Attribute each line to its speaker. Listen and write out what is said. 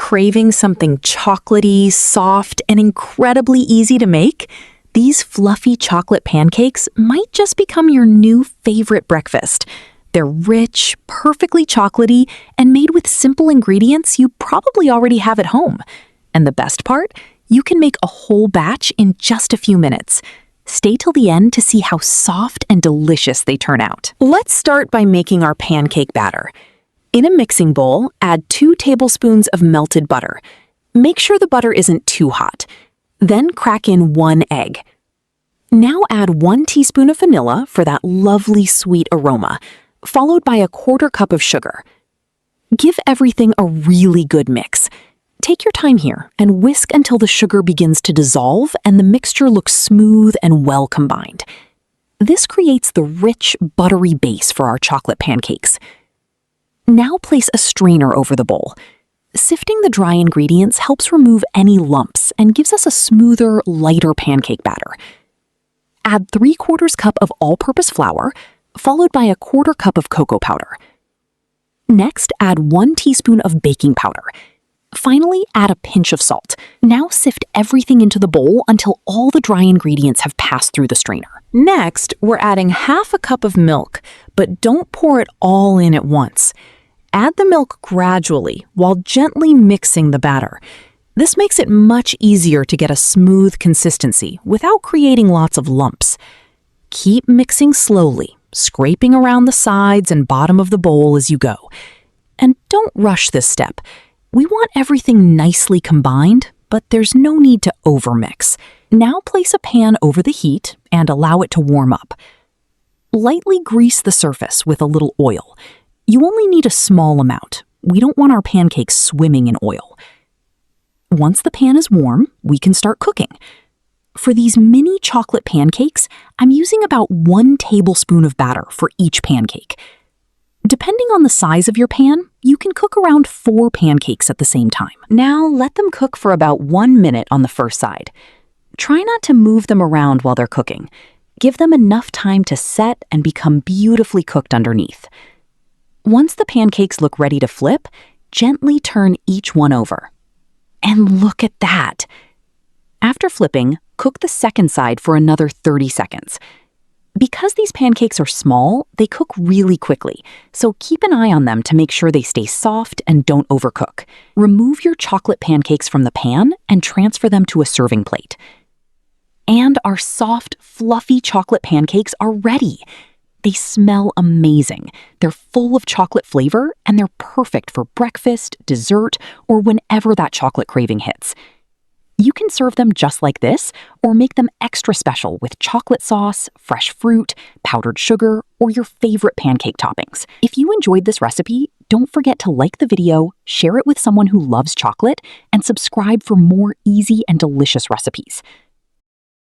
Speaker 1: Craving something chocolatey, soft, and incredibly easy to make? These fluffy chocolate pancakes might just become your new favorite breakfast. They're rich, perfectly chocolatey, and made with simple ingredients you probably already have at home. And the best part? You can make a whole batch in just a few minutes. Stay till the end to see how soft and delicious they turn out. Let's start by making our pancake batter. In a mixing bowl, add 2 tablespoons of melted butter. Make sure the butter isn't too hot. Then crack in 1 egg. Now add 1 teaspoon of vanilla for that lovely sweet aroma, followed by a 1/4 cup of sugar. Give everything a really good mix. Take your time here and whisk until the sugar begins to dissolve and the mixture looks smooth and well combined. This creates the rich, buttery base for our chocolate pancakes. Now place a strainer over the bowl. Sifting the dry ingredients helps remove any lumps and gives us a smoother, lighter pancake batter. Add 3/4 cup of all-purpose flour, followed by a 1/4 cup of cocoa powder. Next, add 1 teaspoon of baking powder. Finally, add a pinch of salt. Now sift everything into the bowl until all the dry ingredients have passed through the strainer. Next, we're adding 1/2 cup of milk, but don't pour it all in at once. Add the milk gradually while gently mixing the batter. This makes it much easier to get a smooth consistency without creating lots of lumps. Keep mixing slowly, scraping around the sides and bottom of the bowl as you go. And don't rush this step. We want everything nicely combined, but there's no need to overmix. Now place a pan over the heat and allow it to warm up. Lightly grease the surface with a little oil. You only need a small amount. We don't want our pancakes swimming in oil. Once the pan is warm, we can start cooking. For these mini chocolate pancakes, I'm using about 1 tablespoon of batter for each pancake. Depending on the size of your pan, you can cook around 4 pancakes at the same time. Now let them cook for about 1 minute on the first side. Try not to move them around while they're cooking. Give them enough time to set and become beautifully cooked underneath. Once the pancakes look ready to flip, gently turn each one over. And look at that! After flipping, cook the second side for another 30 seconds. Because these pancakes are small, they cook really quickly, so keep an eye on them to make sure they stay soft and don't overcook. Remove your chocolate pancakes from the pan and transfer them to a serving plate. And our soft, fluffy chocolate pancakes are ready. They smell amazing. They're full of chocolate flavor, and they're perfect for breakfast, dessert, or whenever that chocolate craving hits. You can serve them just like this, or make them extra special with chocolate sauce, fresh fruit, powdered sugar, or your favorite pancake toppings. If you enjoyed this recipe, don't forget to like the video, share it with someone who loves chocolate, and subscribe for more easy and delicious recipes.